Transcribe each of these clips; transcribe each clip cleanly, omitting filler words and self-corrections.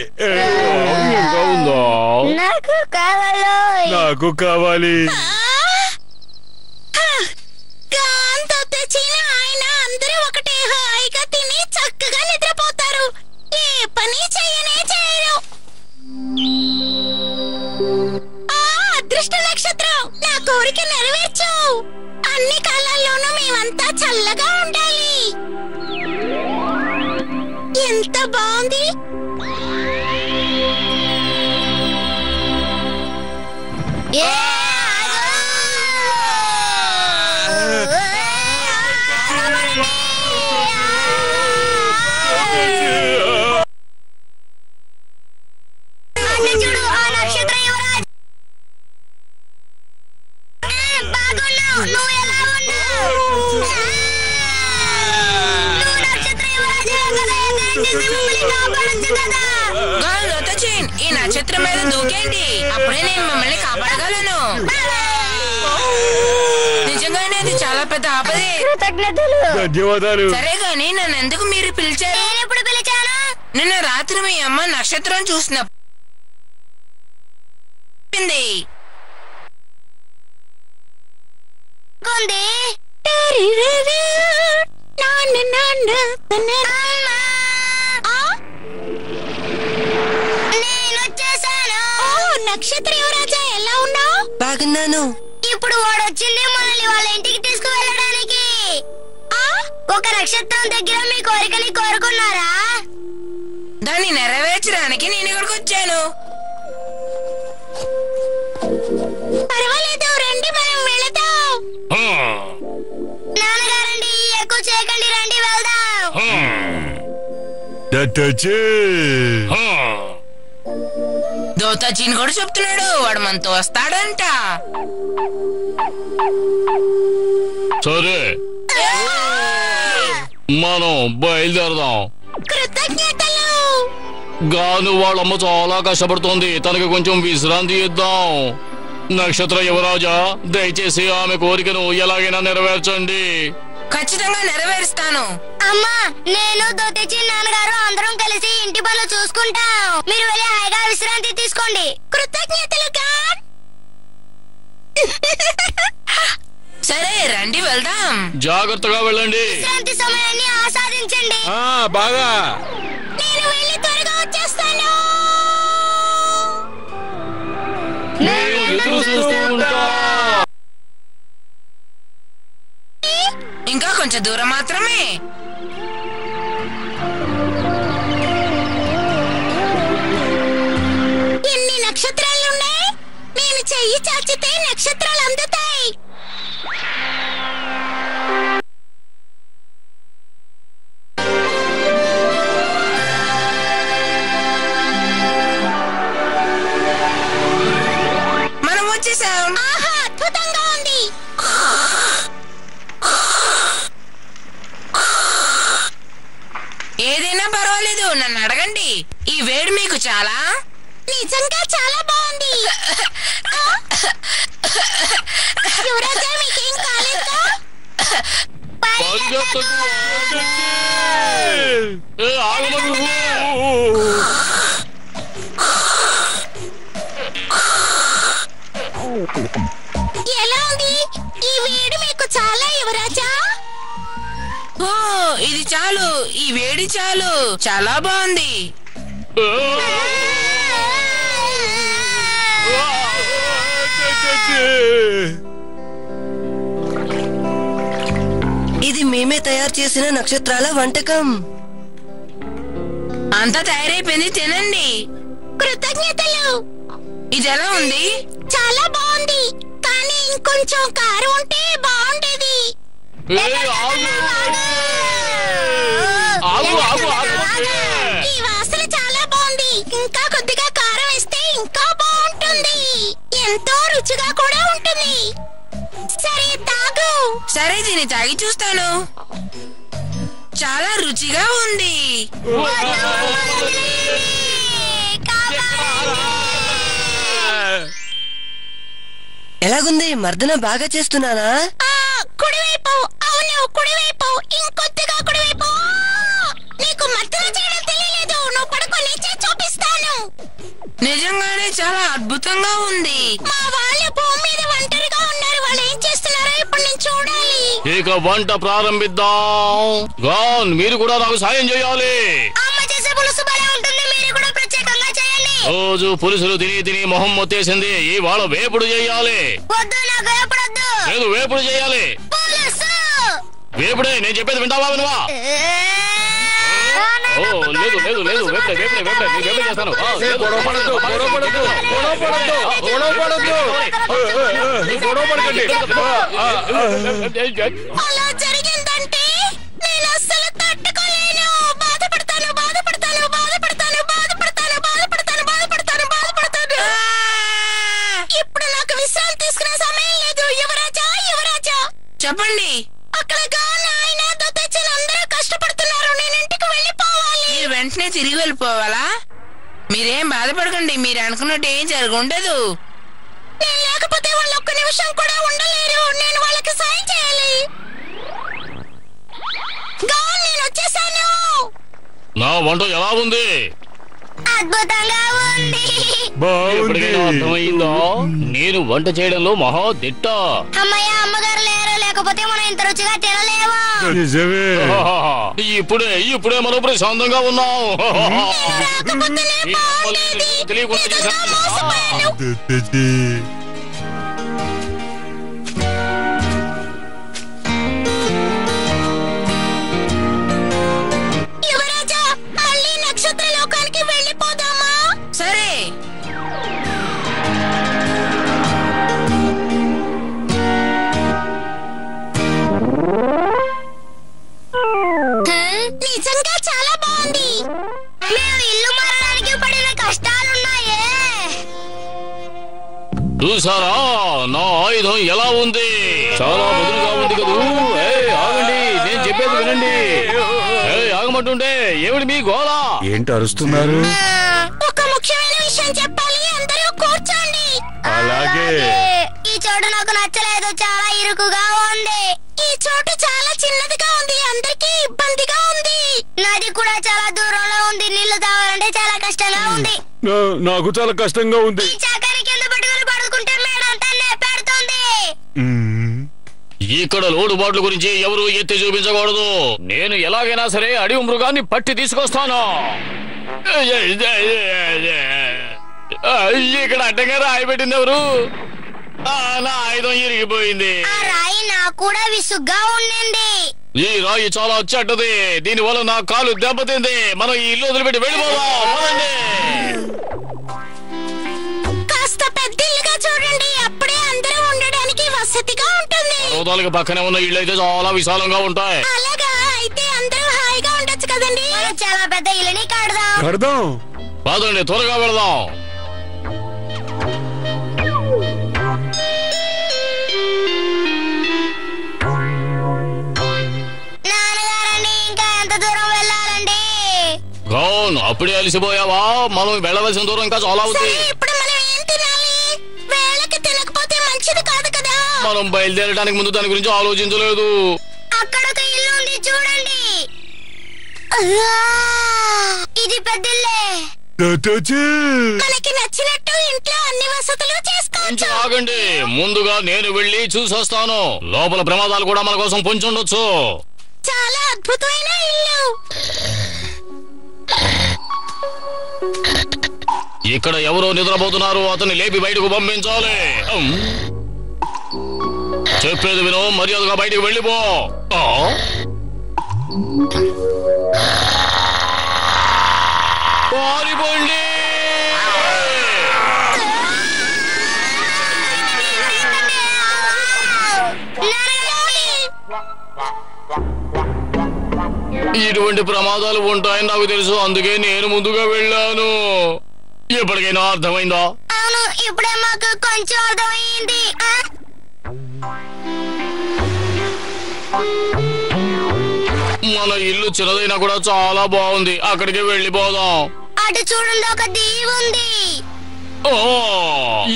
ఇంకా ఉందా? నాకు కావాలి. కాంతో తెచ్చిన ఆయన అందరూ ఒకటే హాయిగా తిని చక్కగా నిద్రపోతారు. ఏ పని చేయనే చేయరు. అదృష్ట నక్షత్రం, నా కోరిక నెరవేర్చు. అన్ని కాలాల్లోనూ మేమంతా చల్లగా ఉండాలి. ఎంత బాగుంది. చూడు, ఆ నక్షత్ర యువరాజ్. బాగున్నావు. నువ్వు ఎలా ఉన్నావు? నువ్వు నక్షత్ర యువరాజు కదా. మిమ్మల్ని కాపాడొచ్చు కదా. ఈ నక్షత్రం మీద దూకేంటి, అప్పుడే నేను మిమ్మల్ని కాపాడగలను. నిజంగానే అది చాలా పెద్ద ఆపదే. ధన్యవాదాలు. సరే గాని నన్ను ఎందుకు మీరు పిలిచారు? నేనెప్పుడు పిలిచాను? నిన్న రాత్రి మీ అమ్మ నక్షత్రం చూసినప్పుడు నక్షత్ర యువరాజా, ఎలా ఉన్నావు? బాగున్నాను. ఇప్పుడు వాడు వచ్చింది మనల్ని వాళ్ళ ఇంటికి తీసుకువెళ్ళడానికి. ఒక నక్షత్రం దగ్గర మీ కోరికని కోరుకున్నారా? దాన్ని నెరవేర్చడానికి నేను ఇక్కడికి వచ్చాను. పర్వాలేదు, రండి, మనం వెళదాం. నాన్నగారండి, ఎక్కువ చేయకండి, రండి వెళ్దాం. దోతాజీని కూడా చెప్తున్నాడు, వాడు మనతో వస్తాడంట. సరే, మనం బయలుదేరదాం. కృతజ్ఞతలు. గాను వాళ్ళమ్మ చాలా కష్టపడుతోంది, తనకి కొంచెం విశ్రాంతి ఇద్దాం. నక్షత్ర యువరాజా, దయచేసి ఆమె కోరికను ఎలాగైనా నెరవేర్చండి. ఖచ్చితంగా నెరవేరుస్తాను. అమ్మా, నేను దోతేచి నాన్నగారు అందరం కలిసి ఇంటి పనులు చూసుకుంటాం. మీరు వెళ్ళి హాయిగా విశ్రాంతి తీసుకోండి. కృతజ్ఞతలు. సరే, రండి వెళ్దాం. జాగ్రత్తగా వెళ్ళండి. విశ్రాంతి సమయాన్ని ఆస్వాదించండి. బాగా. నేను వెళ్ళి త్వరగా వచ్చేస్తాను. ఇంకా కొంచెం దూరం మాత్రమే. ఎన్ని నక్షత్రాలున్నాయి? నేను చెయ్యి చాచితే నక్షత్రాలు అందుతాయి. మనం వచ్చేసాం. ఆహా, అద్భుతంగా ఉంది. ఏదైనా పర్వాలేదు, నన్ను అడగండి. ఈ వేడి మీకు చాలా? నిజంగా చాలా బాగుంది. యువరాజా, మీకేం కాలేదా? ఎలా ఉంది? ఈ వేడి మీకు చాలా యువరాజా? ఓ, ఇది చాలు, ఈ వేడి చాలు, చాలా బాగుంది. ఇది మేమే తయారు చేసిన నక్షత్రాల వంటకం. అంతా తయారైపోయింది, తినండి. కృతజ్ఞతలు. ఇది ఎలా ఉంది? చాలా బాగుంది, కానీ ఇంకొంచెం కారం ఉంటే బాగుండేది. ఈ వాసన చాలా బాగుంది. ఇంకా కొద్దిగా కారం వేస్తే ఇంకా బాగుంటుంది. ఎంతో రుచిగా కూడా ఉంటుంది. సరే, తాగు. సరే, దీన్ని తాగి చూస్తాను. చాలా రుచిగా ఉంది. ఎలాగుంది? మర్దన బాగా చేస్తున్నానా? కుడివైపు. అవును, కుడివైపు. ఇంకొద్దిగా కుడివైపు. నీకు మర్దన చేయడం తెలియలేదు. నువ్వు పడుకో, లేచి చూపిస్తాను. నిజంగానే చాలా అద్భుతంగా ఉంది. మా వాళ్ళు భూమి మీద ఒంటరిగా ఉన్నారు. వాళ్ళు ఏం చేస్తున్నారో ఇప్పుడు నేను చూడాలి. ఇక వంట ప్రారంభిద్దాం. గాన్, మీరు కూడా నాకు సాయం చేయాలి. అమ్మ చేసే పులుసు భలే ఉంటుంది. మీరు కూడా ప్రత్యేకంగా చేయండి. రోజు పులుసులు తిని మొహం మొత్తేసింది. ఇవాళ వేపుడు చేయాలి. వద్దు, నాకు వేపుడొద్దు. లేదు, వేపుడు చేయాలి. పులుసు వేపుడే. నేను చెప్పేది వింటావా వినవా? ఓ లేదు లేదు లేదు, వేపుడే వేపుడే వేపుడే. నేను వేపుడు చేస్తాను. అలా జరిగిందంటే నేను అస్సలు తట్టుకోలేను. బాధపడతాను బాధపడతాను బాధపడతాను బాధపడతాను బాధపడతాను బాధపడతాను బాధపడతాను. ఇప్పుడు నాకు విశ్రాంతి తీసుకునే సమయం లేదు. యువరాజా, యువరాజా, చెప్పండి. అక్కడగా నాయన దొత్తచ్చిన అందరూ కష్టపడుతున్నారు. నేను ఇంటికి వెళ్ళిపోవాలి. మీరు వెంటనే తిరిగి వెళ్ళిపోవాలా? మీరేం బాధపడకండి. మీరు అనుకున్నట్టు ఏం జరగundదు. నేను లేకపోతే వాళ్ళు ఒక్క నిమిషం కూడా ఉండలేరు. నేను వాళ్ళకి సాయం చేయాలి. నేను వచ్చేసాను. నా వంట ఎలా ఉంది? అద్భుతంగా ఉంది. ఎప్పటికైనా అర్థమైందా? నేను వంట చేయడంలో మహా దిట్ట. అమ్మయ్య, అమ్మగారు లేరు. లేకపోతే మనం ఇంత రుచిగా తినలేము. నిజమే. ఇప్పుడే మనం ప్రశాంతంగా ఉన్నాం. రాకపోతే నేను బాగుండేది. తెలియకుండా నిజంగా మోసపోయాను. యువరాజా, మళ్ళీ నక్షత్ర లోకానికి వెళ్ళిపోదామా? సరే. నిజంగా చాలా బాగుంది. మేము ఇల్లు మారడానికి పడిన కష్టాలున్నాయే. చూసారా నా ఆయుధం ఎలా ఉంది? చాలా బదులుగా ఉంది కదూ. ఆగండి, నేను చెప్పేది వినండి. ఆగమంటుంటే ఏమిటి మీ గోళ? ఏంటి అరుస్తున్నారు? ఒక ముఖ్యమైన విషయం చెప్పాలి. అందరూ కూర్చోండి. అలాగే. ఈ చోటు నాకు నచ్చలేదు. చాలా ఇరుకుగా ఉంది. ఈ చోటు చాలా చిన్నదిగా ఉంది. అందరికీ ఇబ్బందిగా ఉంది. నది కూడా చాలా దూరంలో ఉంది. నీళ్లు తాగాలంటే చాలా కష్టంగా ఉంది. నాకు చాలా కష్టంగా ఉంది. ఈ చాకాని కింద పట్టుకుని పడుకుంటే మేడంతా పెడుతుంది. ఇక్కడ లోడుబాట్ల గురించి ఎవరు ఎత్తి చూపించకూడదు. నేను ఎలాగైనా సరే అడవి మృగాన్ని పట్టి తీసుకొస్తాను. ఇక్కడ అడ్డంగా రాయి పెట్టింది ఎవరు? నా ఆయుధం ఇరిగిపోయింది. ఆ రాయి నాకు కూడా విసుగ్గా ఉండింది. ఈ రాయి చాలా చెడ్డది. దీని వల్ల నా కాలు దెబ్బతింది. మనం ఈ ఇల్లు వదిలిపెట్టి వెళ్ళిపోదాం. కాస్త పెద్ద ఇల్లుగా చూడండి. అప్పుడే అందరూ ఉండడానికి వసతిగా ఉంటుంది. పర్వతాలకు పక్కనే ఉన్న ఇళ్ళు అయితే చాలా విశాలంగా ఉంటాయి. అలాగా అయితే అందరూ హాయిగా ఉండొచ్చు కదండి. చాలా పెద్ద ఇల్లుని కడదాం. పదండి, త్వరగా వెళదాం. నాన్నగారండి, ఇంకా ఎంత దూరం వెళ్ళాలండి? గౌన్, అప్పుడే అలసిపోయావా? మనం వెళ్ళవలసిన దూరం ఇంకా చాలా ఉంది. ఇప్పుడు మనం ఏం తినాలి? వేళకి తినకపోతే మంచిది కాదు కదా. మనం బయలుదేరడానికి ముందు దాని గురించి ఆలోచించలేదు. అక్కడ ఒక ఇల్లు ఉంది, చూడండి. ఇది పెద్దిల్లే. మనకి నచ్చినట్టు ఇంట్లో అన్ని వసతులు చేసుకోవచ్చు. ఆగండి, ముందుగా నేను వెళ్ళి చూసొస్తాను. లోపల ప్రమాదాలు కూడా మన కోసం పొంచుండొచ్చు. చాలా అద్భుతమైన ఇల్లు. ఇక్కడ ఎవరో నిద్రపోతున్నారు. అతన్ని లేపి బయటకు పంపించాలి. చెప్పేది విను, మర్యాదగా బయటకు వెళ్ళిపో. పారిపోండి. ఇటువంటి ప్రమాదాలు ఉంటాయని నాకు తెలుసు. అందుకే నేను ముందుగా వెళ్ళాను. ఎప్పటికైనా అర్థమైందా? అవును, ఇప్పుడే మాకు కొంచెం అర్థమైంది. మన ఇల్లు చిన్నదైనా కూడా చాలా బాగుంది. అక్కడికి వెళ్ళిపోదాం. అటు చూడండి, ఒక దీవి ఉంది.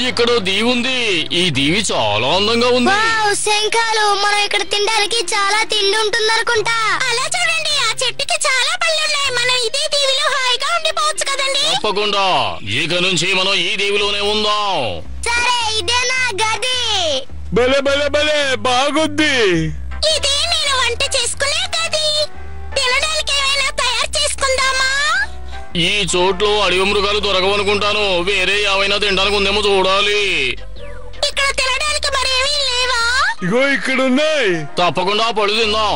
ఇక్కడ దీవి ఉంది. ఈ దీవి చాలా అందంగా ఉంది. శంఖాలు. మనం ఇక్కడ తినడానికి చాలా తిండి ఉంటుంది అనుకుంటా. అలా చూడండి, ఆ చెట్టుకి చాలా పళ్ళున్నాయి. మనం ఇదే దీవిలో హాయిగా ఉండిపోవచ్చు కదండి. తప్పకుండా ఇక నుంచి మనం ఈ దీవిలోనే ఉందాం. సరే, ఇదే నా గది. భలే భలే భలే బాగుంది. ఇది నేను వంట చేసుకునే గది. తినడానికి ఏమైనా తయారు చేసుకుందామా? ఈ చోట్లో అడవి మృగాలు దొరకవనుకుంటాను. వేరే ఏమైనా తినడానికి ఉందేమో చూడాలి. ఇక్కడ తినడానికి మరేమీ లేవా? ఇగో ఇక్కడ ఉన్నాయి. తప్పకుండా పళ్ళు తిందాం.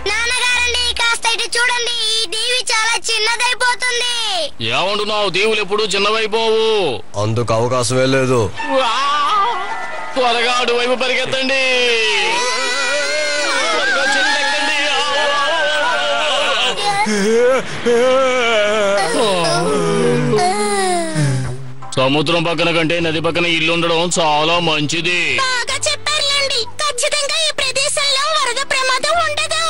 నాన్నగారండి, కాస్త ఇటు చూడండి. ఈ దీవి చాలా చిన్నదైపోతుంది. ఏమంటున్నావు? దీవులు ఎప్పుడు చిన్నవైపోవు. అందుకు అవకాశమే లేదు. త్వరగా అటువైపు పరిగెత్తండి. త్వరగా చెట్టెక్కండి. సముద్రం పక్కన కంటే నది పక్కన ఇల్లు ఉండడం చాలా మంచిది. బాగా చెప్పారులేండి. ఖచ్చితంగా ఈ ప్రదేశంలో వరద ప్రమాదం ఉండదు.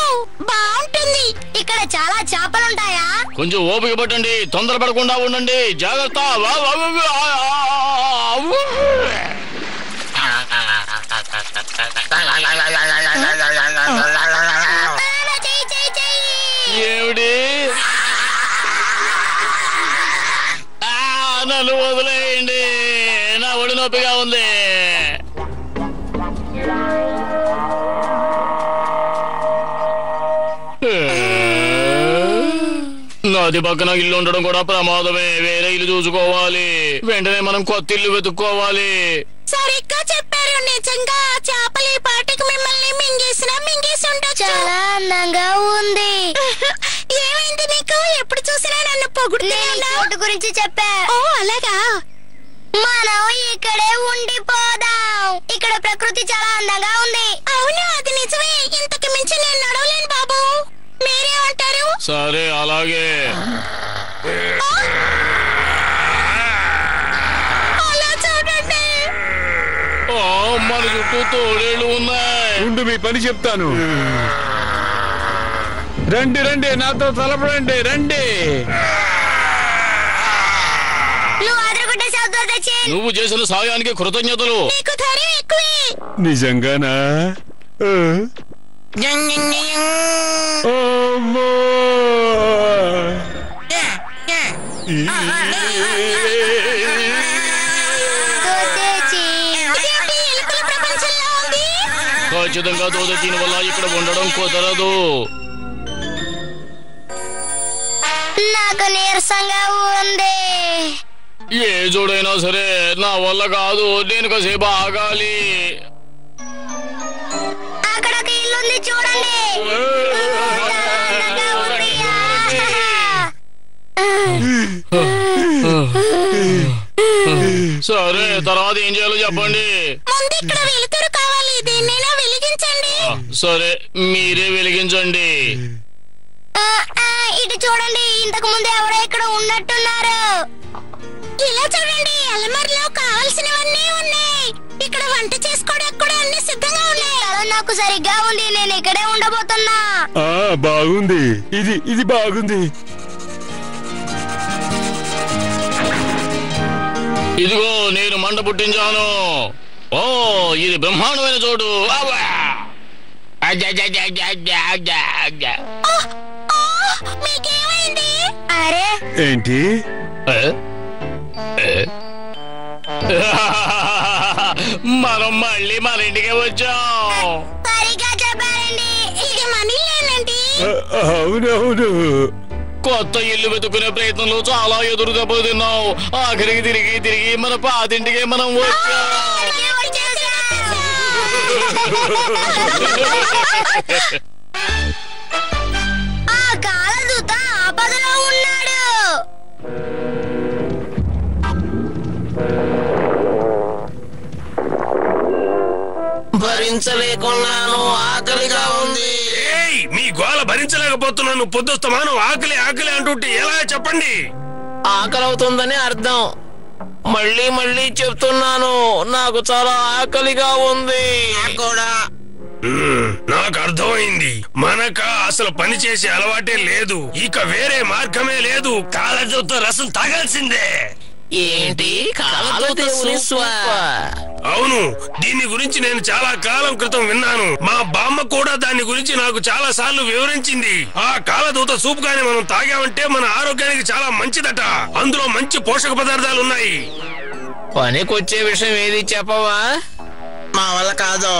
బాగుంటుంది. ఇక్కడ చాలా చేపలుంటాయా? కొంచెం ఓపిక పట్టండి, తొందరపడకుండా ఉండండి. జాగ్రత్త. ఏమిటి? నన్ను వదిలేయండి, నా ఒడి నొప్పిగా ఉంది. నది పక్కన ఇల్లు ఉండడం కూడా ప్రమాదమే. వేరే ఇల్లు చూసుకోవాలి. వెంటనే మనం కొత్త ఇల్లు వెతుక్కోవాలి. సరిగ్గా చెప్పారు. నిజంగా చేపలు ఈ పాటికి మిమ్మల్ని మింగేసి ఉండొచ్చు. చాలా అందంగా ఉంది. ఏమైంది నీకు? ఎప్పుడు చూసినా నన్ను పొగుడుతూ గురించి చెప్పా. ఓ అలాగా. మనం ఇక్కడే ఉండిపోదాం. ఇక్కడ ప్రకృతి చాలా అందంగా ఉంది. అవును, అది నిజమే. ఇంతకు మించి నేను నడవలేను బాబు. మీరేమంటారు? సరే, అలాగే. అలా చూడండి. మన చుట్టూ తోడేళ్లు ఉన్నాయి. ఉండు, మీ పని చెప్తాను. రండి రండి, నాతో తలపడండి. రండి. నువ్వు అదరగొట్టే శబ్దం తెచ్చి. నువ్వు చేసిన సాయానికి కృతజ్ఞతలు. నీకు ధైర్యం ఎక్కువే. నిజంగానా? అమ్మో! ఖచ్చితంగా దోదచిన వల్ల ఇక్కడ ఉండడం కుదరదు. నాకు నీరసంగా ఉంది. ఏ జోడైనా సరే నా వల్ల కాదు. నేను కాసేపు ఆగాలి. అక్కడ ఒక ఇల్లు ఉంది, చూడండి. సరే, తర్వాత ఏం చేయాలో చెప్పండి. ముందు ఇక్కడ వెలుతురు కావాలి. దేన్నైనా వెలిగించండి. సరే, మీరే వెలిగించండి. ఇటు చూడండి. ఇంతకు ముందు ఎవరో ఇక్కడ ఉన్నట్టున్నారు. ఇలా చూడండి. అలమారిలో కావాల్సినవన్నీ ఉన్నాయి. ఇక్కడ వంట చేసుకోవడానికి కూడా అన్ని సిద్ధంగా ఉన్నాయి. నాకు సరిగ్గా ఉంది. నేను ఇక్కడే ఉండబోతున్నా. బాగుంది. ఇది బాగుంది. ఇదిగో, నేను మంట పుట్టించాను. ఓ, ఇది బ్రహ్మాండమైన చోటు. మీకేమైంది? అరే, ఏంటి? మనం మళ్ళీ మన ఇంటికి వచ్చాం. సరిగా చెప్పారండి. ఇది మనీలేనండి. అవునవును. కొత్త ఇల్లు వెతుక్కునే ప్రయత్నంలో చాలా ఎదురు దెబ్బలు తిన్నాం. ఆఖరికి తిరిగి మన పాతింటికే మనం వచ్చాం. ఆ కాలదూత ఆపదలో ఉన్నాడు. భరించలేకున్నాను. ఆకలిగా ఉంది. మీ గోల భరించలేకపోతున్నాను. పొద్దుస్తమాను ఆకలి ఆకలి అంటుంటే ఎలా చెప్పండి? ఆకలవుతుందని అర్థం. మళ్ళీ చెప్తున్నాను, నాకు చాలా ఆకలిగా ఉంది. కూడా నాకు అర్థమైంది. మనక అసలు పని చేసే అలవాటే లేదు. ఇక వేరే మార్గమే లేదు. కాలజోతో రసం తాగాల్సిందే. ఏంటి? కాలజోతో సూపా? అవును, దీని గురించి నేను చాలా కాలం క్రితం విన్నాను. మా బామ్మ కూడా దాని గురించి నాకు చాలా సార్లు వివరించింది. ఆ కాలదూత సూప్ గాని మనం తాగామంటే మన ఆరోగ్యానికి చాలా మంచిదట. అందులో మంచి పోషక పదార్థాలు ఉన్నాయి. పనికొచ్చే విషయం ఏది చెప్పవా? మా వల్ల కాదు.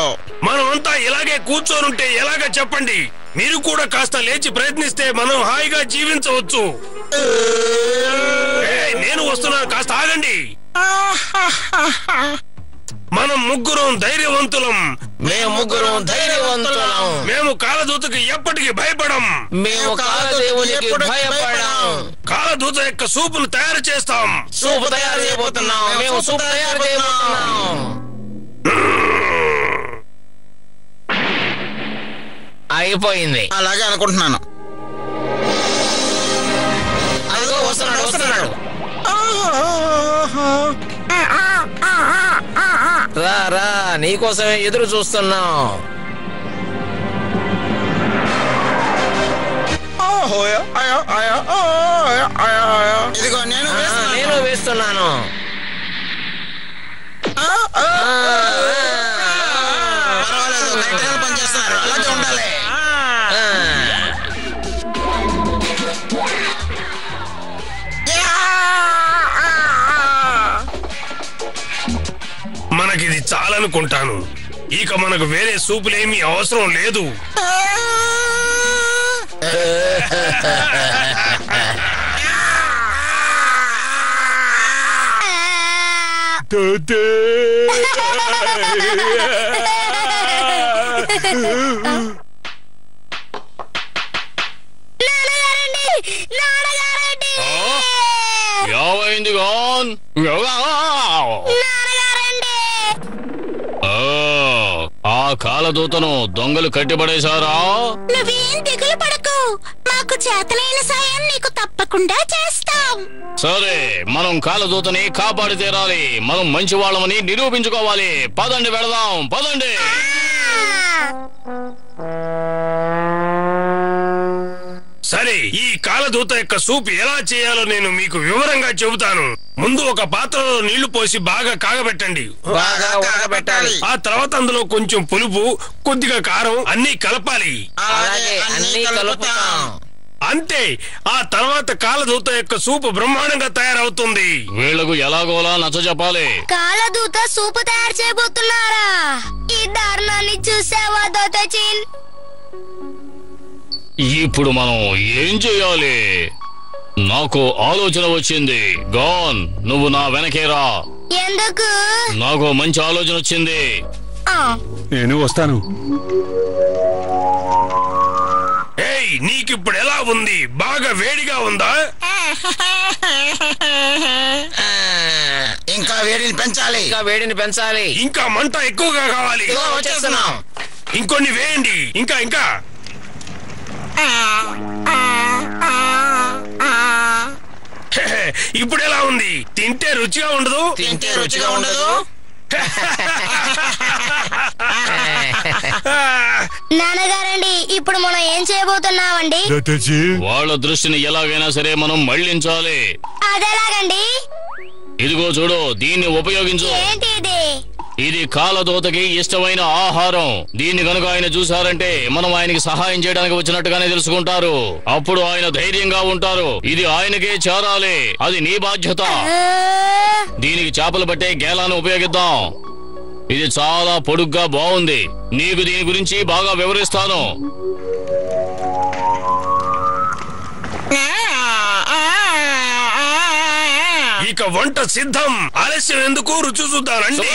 మనమంతా ఇలాగే కూర్చోనుంటే ఎలాగా చెప్పండి? మీరు కూడా కాస్త లేచి ప్రయత్నిస్తే మనం హాయిగా జీవించవచ్చు. నేను వస్తున్నాను, కాస్త ఆగండి. మనం ముగ్గురం ధైర్యవంతులం. మేము కాలదూతకి ఎప్పటికీ భయపడం. మేము కాలదేవునికి భయపడం. కాలదూత యొక్క సూపును తయారు చేస్తాం. సూపు తయారు చేయబోతున్నాం. మేము సూపు తయారు చేయబోతున్నాం. అయిపోయింది. అలాగే అనుకుంటున్నాను. అదిగో వస్తున్నాడు. రా, నీకోసమే ఎదురు చూస్తున్నాం. ఇదిగో నేను వేస్తున్నాను. పర్వాలేదు, పనిచేస్తున్నారు. అలాగే ఉండాలి. మనకిది చాలనుకుంటాను. ఇక మనకు వేరే సూపులేమీ అవసరం లేదు. ఏమైంది గాన్? ఆ కాలదూతను దొంగలు కట్టిపడేశారా? నువ్వేం దిగులు పడకు, మాకు చేతనైన సాయం నీకు తప్పకుండా చేస్తాం. సరే, మనం కాలదూతని కాపాడి తీరాలి. మనం మంచి వాళ్ళమని నిరూపించుకోవాలి. పదండి, వెళదాం. పదండి. సరే, ఈ కాలదూత యొక్క సూప్ ఎలా చేయాలో నేను మీకు వివరంగా చెబుతాను. ముందు ఒక పాత్రలో నీళ్లు పోసి బాగా కాగబెట్టండి. ఆ తర్వాత అందులో కొంచెం పులుపు, కొద్దిగా కారం అన్ని కలపాలి. అంతే. ఆ తర్వాత కాలదూత యొక్క సూపు బ్రహ్మాండంగా తయారవుతుంది. వీళ్లకు ఎలాగోలా నచ్చ చెప్పాలి. కాలదూత సూపు తయారు చేయబోతున్నారా? ఈ దారుణాన్ని చూసావా దోతచిన్? ఇప్పుడు మనం ఏం చెయ్యాలి? నాకు ఆలోచన వచ్చింది. గాన్, నువ్వు నా వెనకేరా. ఎందుకు? నాకు మంచి ఆలోచన వచ్చింది. నేను వస్తాను. ఏయ్, నీకిప్పుడు ఎలా ఉంది? బాగా వేడిగా ఉందా? ఇంకా వేడిని పెంచాలి. ఇంకా మంట ఎక్కువగా కావాలి. వచ్చేస్తున్నాం. ఇంకొన్ని వేయండి. ఇంకా ఇప్పుడు ఎలా ఉంది? తింటే రుచిగా ఉండదు? నాన్నగారండి, ఇప్పుడు మనం ఏం చేయబోతున్నామండి? వాళ్ళ దృష్టిని ఎలాగైనా సరే మనం మళ్లించాలి. అదెలాగండి? ఇదిగో చూడు, దీన్ని ఉపయోగించు. ఏంటి ఇది? ఇది కాలదూతకి ఇష్టమైన ఆహారం. దీన్ని కనుక ఆయన చూసారంటే మనం ఆయనకి సహాయం చేయడానికి వచ్చినట్టుగానే తెలుసుకుంటారు. అప్పుడు ఆయన ధైర్యంగా ఉంటారు. ఇది ఆయనకే చేరాలి. అది నీ బాధ్యత. దీనికి చేపలు పట్టే గేలాన్ని ఉపయోగిద్దాం. ఇది చాలా పొడుగ్గా బాగుంది. నీకు దీని గురించి బాగా వివరిస్తాను. ఇక వంట సిద్ధం. ఆలస్యం ఎందుకు? రుచి చూద్దామండి.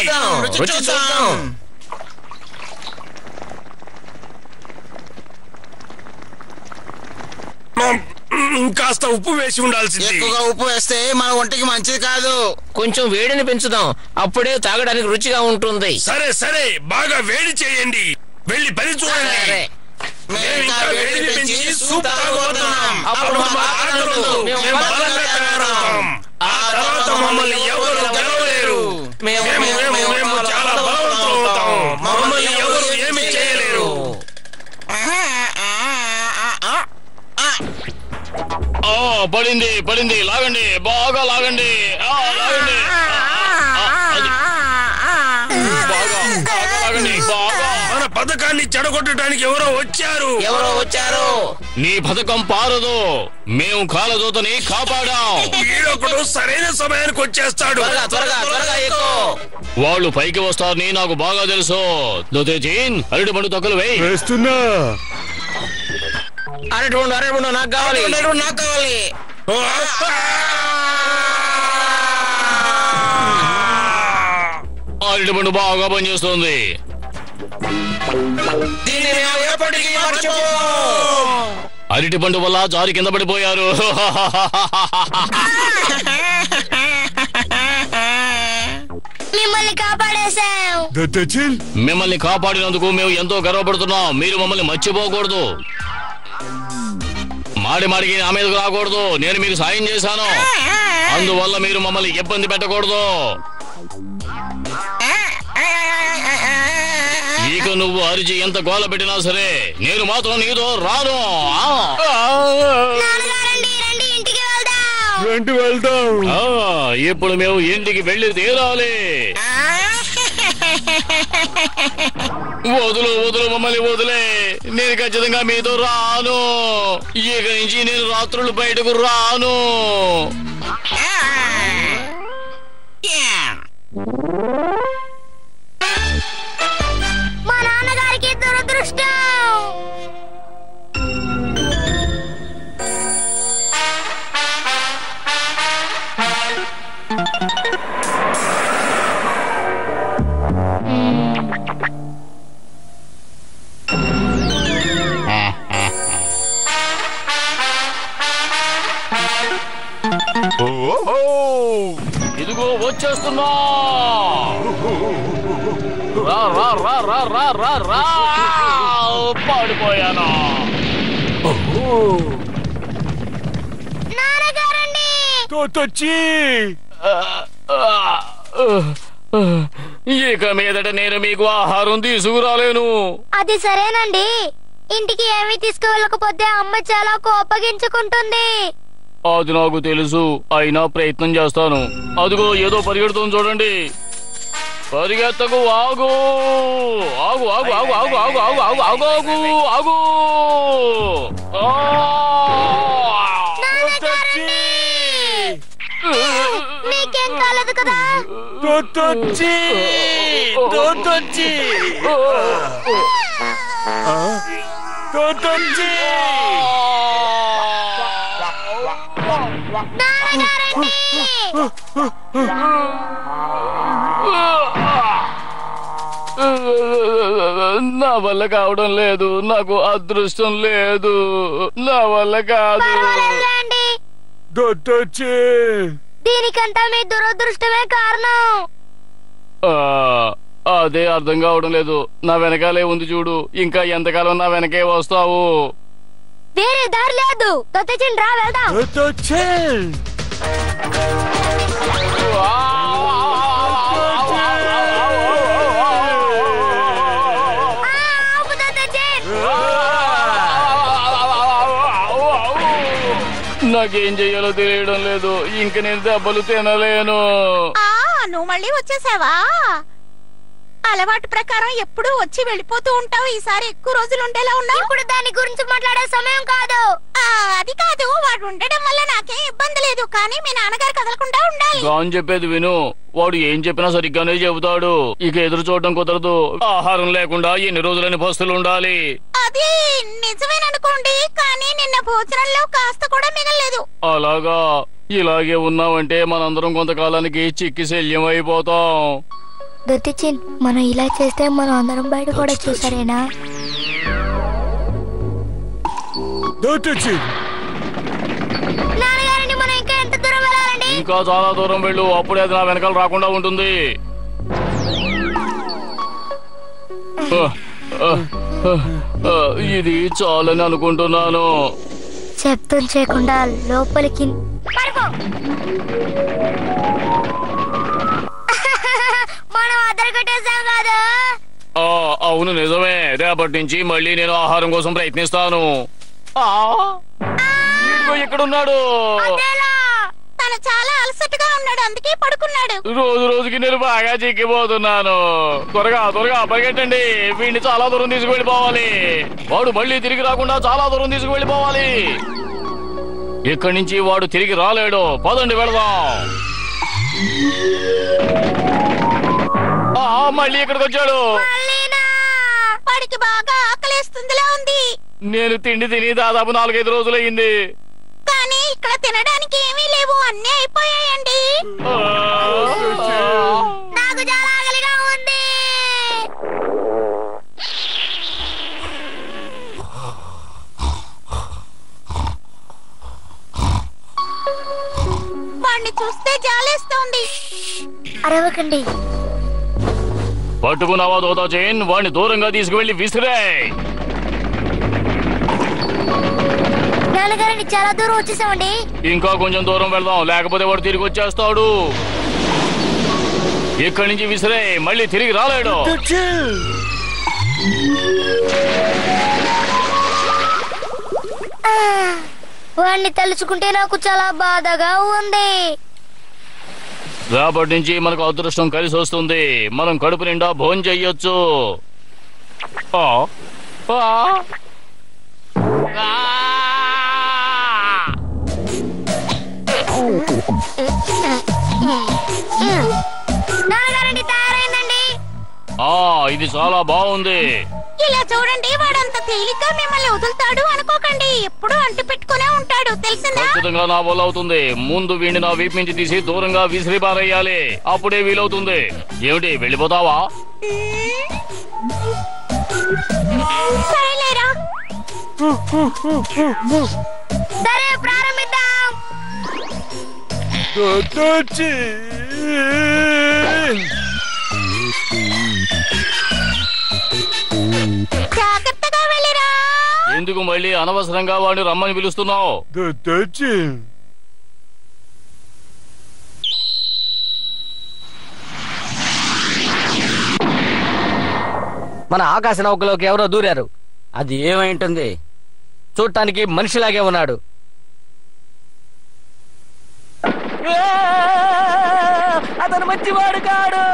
కాస్త ఉప్పు వేసి ఉండాల్సింది. ఎక్కువగా ఉప్పు వేస్తే మన ఒంటికి మంచిది కాదు. కొంచెం వేడిని పెంచుదాం. అప్పుడే తాగడానికి రుచిగా ఉంటుంది. సరే, బాగా వేడి చేయండి. వెళ్ళి పని చూడండి. వేడిని పెంచి సూప్ తాగబోతున్నాం. అప్పుడు మా ఆకలితో మేము బలంగా తయారవుతాం. ఆ తర్వాత మమ్మల్ని ఎవరు గెలవలేరు. మేము చాలా బలవంతులు అవుతాం. మమ్మల్ని ఎవరు ఏమి చేయలేరు. పడింది. లాగండి, బాగా లాగండి. చెడగొట్టడానికి ఎవరో వచ్చారు. నీ పథకం పారదు. మేము కాలదూతని కాపాడాం. వీడొకడు సరైన సమయానికి వచ్చేస్తాడు. వాళ్ళు పైకి వస్తారని నాకు బాగా తెలుసు. దొతేజీన్ అరటి పండు తొక్కలు వేయి. వేస్తున్నా. అరటిపండు నాకు కావాలి. అరటి పండు బాగా పనిచేస్తుంది. అరటి పండు వల్ల జారి కింద పడిపోయారు. మిమ్మల్ని కాపాడేశాం. దత్తచిన్ మిమ్మల్ని కాపాడినందుకు మేము ఎంతో గర్వపడుతున్నాం. మీరు మమ్మల్ని మర్చిపోకూడదు. మాడికి నా మీదకు రాకూడదు. నేను మీకు సాయం చేశాను. అందువల్ల మీరు మమ్మల్ని ఇబ్బంది పెట్టకూడదు. ఇక నువ్వు అరిచి ఎంత గోల పెట్టినా సరే నేను మాత్రం నీతో రాను. రండి వెళ్దాం. ఇప్పుడు మేము ఇంటికి వెళ్ళి తీరాలి. వదులు మమ్మల్ని వదిలే. నేను ఖచ్చితంగా మీతో రాను. ఇక నుంచి నేను రాత్రులు బయటకు రాను. మా నాన్నగారికి దురదృష్టం. ఇదిగో వచ్చేస్తున్నా. రా పాడిపోయాను. ఇక మీదట నేను మీకు ఆహారం తీసుకురాలేను. అది సరేనండి. ఇంటికి ఏమీ తీసుకువెళ్ళకపోతే అమ్మ చాలా కోపగించుకుంటుంది. అది నాకు తెలుసు. అయినా ప్రయత్నం చేస్తాను. అదిగో ఏదో పరిగెడుతుంది చూడండి. పరిగెత్తకు. ఆగు ఆగు ఆగు ఆగు ఆగు ఆగు ఆగు ఆగు ఆగు ఆగు ఆగు. మీకేం కాలేదు కదా? నా వల్ల కావడం లేదు. నాకు అదృష్టం లేదు. నా వల్ల కాదు. దీనికంతా మీ దురదృష్టమే కారణం. అదే అర్థం కావడం లేదు. నా వెనకాలే ఉంది చూడు. ఇంకా ఎంతకాలం నా వెనకే వస్తావు? వేరే దారి లేదు. దొత్తచిన్ రా వెళ్దాం. నాకేం చెయ్యాలో తెలియడం లేదు. ఇంక నేను దెబ్బలు తినలేను. నువ్వు మళ్ళీ వచ్చేసావా? అలవాటు ప్రకారం ఎప్పుడు వచ్చి వెళ్ళిపోతూ ఉంటావు. ఈసారి ఎక్కువ రోజులు ఉండేలా ఉన్నావు. ఇప్పుడు దాని గురించి మాట్లాడే సమయం కాదు. అది కాదు, వాడు ఉండడం వల్ల నాకేం ఇబ్బంది లేదు. కానీ మీ నాన్నగారు కదలకుండా ఉండాలి. గాని చెప్పేది విను. వాడు ఏం చెప్పినా సరిగ్గానే చెబుతాడు. ఇక ఎదురు చూడటం కుదరదు. ఆహారం లేకుండా ఎన్ని రోజులని పస్తులు ఉండాలి. అది నిజమేననుకోండి, కానీ నిన్న భోజనంలో కాస్త కూడా మిగలలేదు. అలాగా? ఇలాగే ఉన్నావంటే మనందరం కొంతకాలానికి చిక్కి శల్యం అయిపోతాం. దొత్తచిన్, మనం ఇలా చేస్తే మనం అందరం బయట కూడా చూసారేనా? నాన్నగారండి, మనం ఇంకా ఎంత దూరం వెళ్ళాలండి? ఇంకా చాలా దూరం వెళ్ళు. అప్పుడే అది నా వెనకాల రాకుండా ఉంటుంది. ఇది చాలని అనుకుంటున్నాను. శబ్దం చేయకుండా లోపలికి మనం అదరగొట్టేసాం కాదు. అవును, నిజమే. రేపటి నుంచి మళ్ళీ నేను ఆహారం కోసం ప్రయత్నిస్తాను. ఎక్కడున్నాడు? తను చాలా అలసటగా ఉన్నాడు. ఉంటాడు, అందుకే పడుకున్నాడు. రోజు రోజుకి నేను బాగా చిక్కిపోతున్నాను. త్వరగా త్వరగా పరిగెట్టండి, వీడిని చాలా దూరం తీసుకువెళ్ళిపోవాలి. వాడు మళ్ళీ తిరిగి రాకుండా చాలా దూరం తీసుకువెళ్ళిపోవాలి. ఇక్కడి నుంచి వాడు తిరిగి రాలేడు. పదండి వెళదాం. మళ్ళీ ఇక్కడికి వచ్చాడు. వాడికి బాగా ఆకలేస్తుందిలా ఉంది. నేను తిండి తిని దాదాపు 4-5 రోజులయ్యింది. కానీ ఇక్కడ తినడానికి ఏమీ లేవు, అన్నీ అయిపోయాయండి. నాకు చాలా ఆకలిగా ఉంది. వాడిని చూస్తే జాలేస్తోంది. అరవకండి. పట్టుకున్నావా దోతా చైన్? వాడిని దూరంగా తీసుకువెళ్ళి విసిరే. నాన్నగారిని చాలా దూరం వచ్చేసామండి. ఇంకా కొంచెం దూరం వెళ్దాం, లేకపోతే వాడు తిరిగి వచ్చేస్తాడు. ఇక్కడి నుంచి విసిరే, మళ్ళీ తిరిగి రాలేడు. వాడిని తలుచుకుంటే నాకు చాలా బాధగా ఉంది. రేపటి నుంచి మనకు అదృష్టం కలిసి వస్తుంది. మనం కడుపు నిండా భోజనం చెయ్యొచ్చు. నాన్నగారండి తయారైందండి. ఇది చాలా బాగుంది. ఇలా చూడండి, వాడంత తేలిగ్గా మిమ్మల్ని వదులుతాడు అనుకోకండి. ఎప్పుడు అంటి పెట్టుకునే ఉంటాడు, తెలిసిందా? ఖచ్చితంగా నా వల్ల అవుతుంది. ముందు వీడిని నా వీపు నుంచి తీసి దూరంగా విసిరి పారేయాలి, అప్పుడే వీలవుతుంది. ఏమిటి, వెళ్ళిపోతావా? సరేలేరా. సరే, ప్రారంభిద్దాం. జాగ్రత్తగా వెళ్ళిరా. ఎందుకు మళ్ళీ అనవసరంగా వాడిని రమ్మని పిలుస్తున్నావు? మన ఆకాశ నౌకలోకి ఎవరో దూరారు. అది ఏమైంటుంది? చూడటానికి మనిషిలాగే ఉన్నాడు. అతను మంచివాడు కాడు.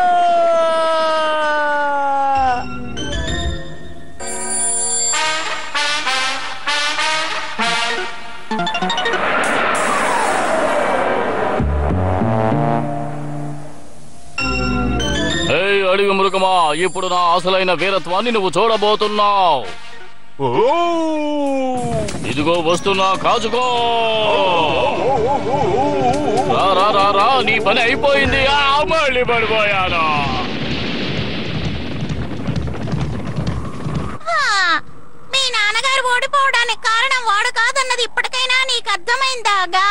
అడుగు మృగమా, ఇప్పుడు నా అసలైన వీరత్వాన్ని నువ్వు చూడబోతున్నావు. ఇదిగో వస్తున్నా, కాచుకో. రా, నీ పని అయిపోయింది. మళ్ళీ పడిపోయాను. మీ నాన్నగారు ఓడిపోవడానికి కారణం వాడు కాదన్నది ఇప్పటికైనా నీకు అర్థమైందాగా?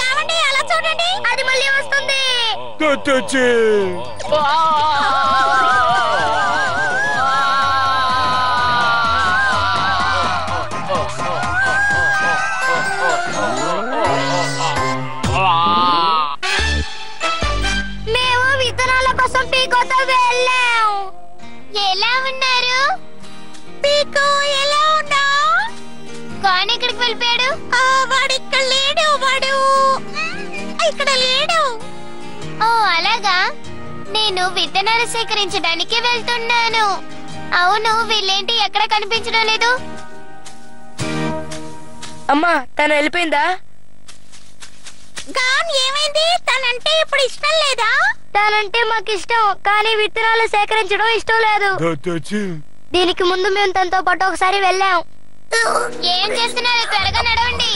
ఏమండి, అలా చూడండి, అది మళ్ళీ వస్తుంది. మేము విత్తనాల కోసం పీకోతో వెళ్ళాం. ఎలా ఉన్నారు? పీకో, ఎలా ఉన్నావు? కానీ ఇక్కడికి వెళ్ళిపోయాడు. వాడు ఇక్కడ లేడు. వాడు ఇక్కడ లేడు. ఓ అలాగా. నేను విత్తనాలు సేకరించడానికి వెళ్తున్నాను. అవును, వీళ్ళేంటి ఎక్కడ కనిపించడం లేదు? అమ్మా, తను వెళ్ళిపోయిందా? గాన్, ఏమైంది? తనంటే ఇప్పుడు ఇష్టం లేదా? తనంటే మాకు ఇష్టం, కానీ విత్తనాలు సేకరించడం ఇష్టం లేదు. దీనికి ముందు మేము తనతో పాటు ఒకసారి వెళ్ళాం. ఏం చేస్తున్నారు? త్వరగా నడవండి.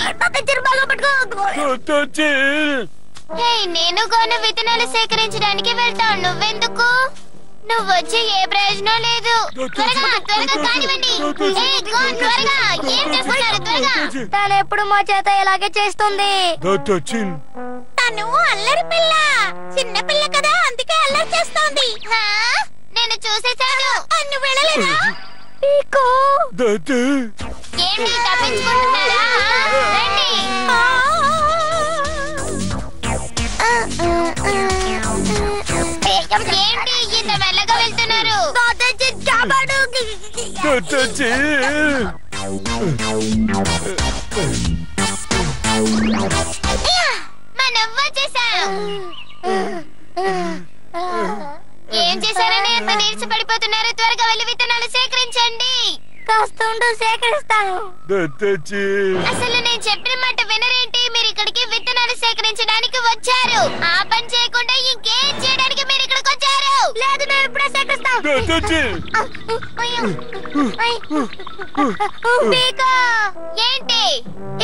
నేను గోను విత్తనాలు సేకరించడానికి వెళ్తాను. నువ్వెందుకు? నువ్వు వచ్చి ఏ ప్రయోజనం లేదు. త్వరగా త్వరగా కానివ్వండి. త్వరగా ఏం చేస్తున్నారు? త్వరగా. తను ఎప్పుడు మా చేత ఇలాగే చేస్తుంది. తను అల్లరి పిల్ల, చిన్న పిల్ల కదా, అందుకే అల్లరి చేస్తోంది. నేను చూసేశాను. నువ్వు వెళ్ళలేదా? ఏంటి తప్పించుకుంటున్నారా? రండి. ఏంటి ఇంత మెల్లగా వెళ్తున్నారు? మనం వచ్చేసాం. ఏం చేశారని ఎంత నీరస పడిపోతున్నారు? త్వరగా వెళ్ళి విత్తనాలు సేకరించండి. కాస్తుంటూ సేకరిస్తాను. అసలు నేను చెప్పిన మాట వినరేంటి? మీరు ఇక్కడికి విత్తనాలు సేకరించడానికి వచ్చారు. ఆ పని చేయకుండా ఇంకేం చేయడానికి మీరు ఇక్కడికి వచ్చారు? లేదు, మేము ఇప్పుడే సేకరిస్తాం. ఏంటి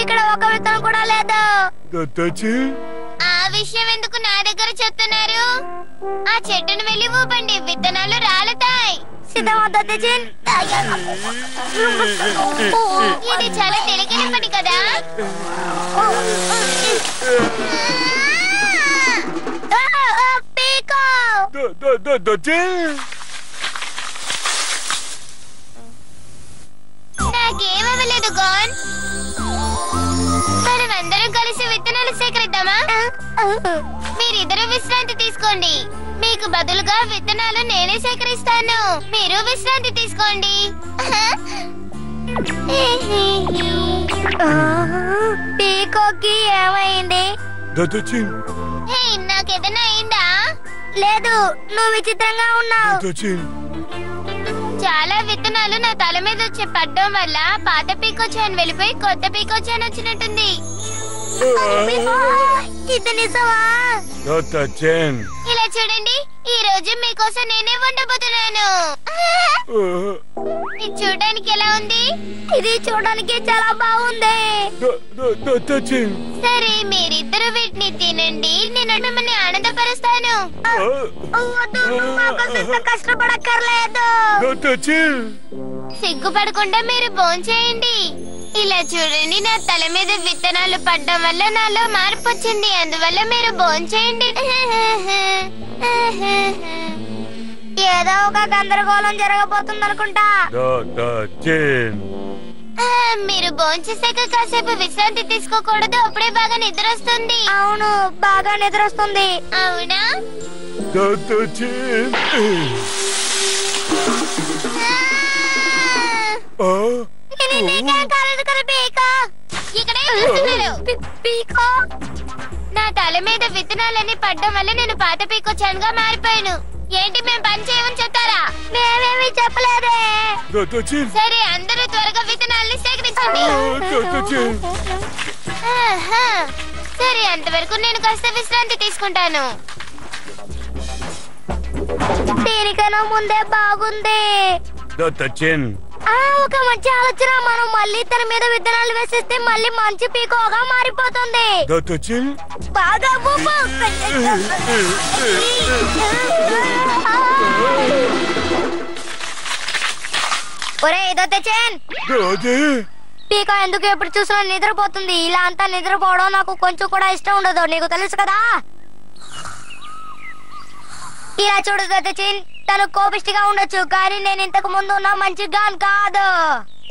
ఇక్కడ ఒక విత్తనం కూడా లేదు? ఆ విషయం ఎందుకు నా దగ్గర చెప్తున్నారు? ఆ చెట్టును వెళ్ళి ఊపండి, విత్తనాలు రాలతాయి. ఇది చాలా తెలియని పని కదా. నాకేమవ్వలేదు గాన్. మనం అందరం కలిసి విత్తనాలు సేకరిద్దామా? మీరిద్దరూ విశ్రాంతి తీసుకోండి. మీకు బదులుగా విత్తనాలు నేనే సేకరిస్తాను. మీరు విశ్రాంతి తీసుకోండి. పీకోకి ఏమైంది? నాకేదైనా అయిందా? లేదు, నువ్వు విచిత్రంగా ఉన్నావు. చాలా విత్తనాలు నా తల మీద వచ్చి పడ్డం వల్ల పాత పీకోచాన్ వెళ్ళిపోయి కొత్త పీకోచాన్ వచ్చినట్టుంది. ఇది నిజమా? ఇలా చూడండి, ఈ రోజు మీకోసం నేనే వండబోతున్నాను. ఇది చూడడానికి ఎలా ఉంది? ఇది చూడడానికి చాలా బాగుంది. సరే, మీరిద్దరు వీటిని తినండి. నేను మిమ్మల్ని ఆనందపరుస్తాను. కష్టపడక్కర్లేదు. సిగ్గుపడకుండా మీరు భోంచేయండి. ఇలా చూడండి, నా తల మీద విత్తనాలు పడ్డం వల్ల నాలో మార్పు వచ్చింది. అందువల్ల మీరు భోంచేయండి. ఏదో ఒక గందరగోళం జరగబోతుంది అనుకుంటా. మీరు భోంచేసాక కాసేపు విశ్రాంతి తీసుకోకూడదు? అప్పుడే బాగా నిద్ర వస్తుంది. అవును, బాగా నిద్ర వస్తుంది. అవునా? నా తల మీద విత్తనాలన్నీ పడ్డం వల్ల నేను పాత పీకోచాన్ గా మారిపోయాను. ఏంటి, మేము పని చేయమని చెప్తారా? మేమేమి చెప్పలేదే. సరే, అందరూ త్వరగా విత్తనాలని సేకరించండి. సరే, అంతవరకు నేను కాస్త విశ్రాంతి తీసుకుంటాను. దీనికన్నా ముందే బాగుంది. ఒక మంచి ఆలోచన. మనం మళ్ళీ తన మీద విత్తనాలు వేసేస్తే మళ్ళీ మంచి పీకోగా మారిపోతుంది. బాగా ఒరే దొత్తచేన్, పీకో ఎందుకు ఎప్పుడు చూసినా నిద్రపోతుంది. ఇలా అంతా నిద్రపోవడం నాకు కొంచెం కూడా ఇష్టం ఉండదు, నీకు తెలుసు కదా. ఇలా చూడు దొత్తచేన్, తను కోపిష్టిగా ఉండొచ్చు, కానీ నేను ఇంతకు ముందు ఉన్న మంచి గాన్ కాదు.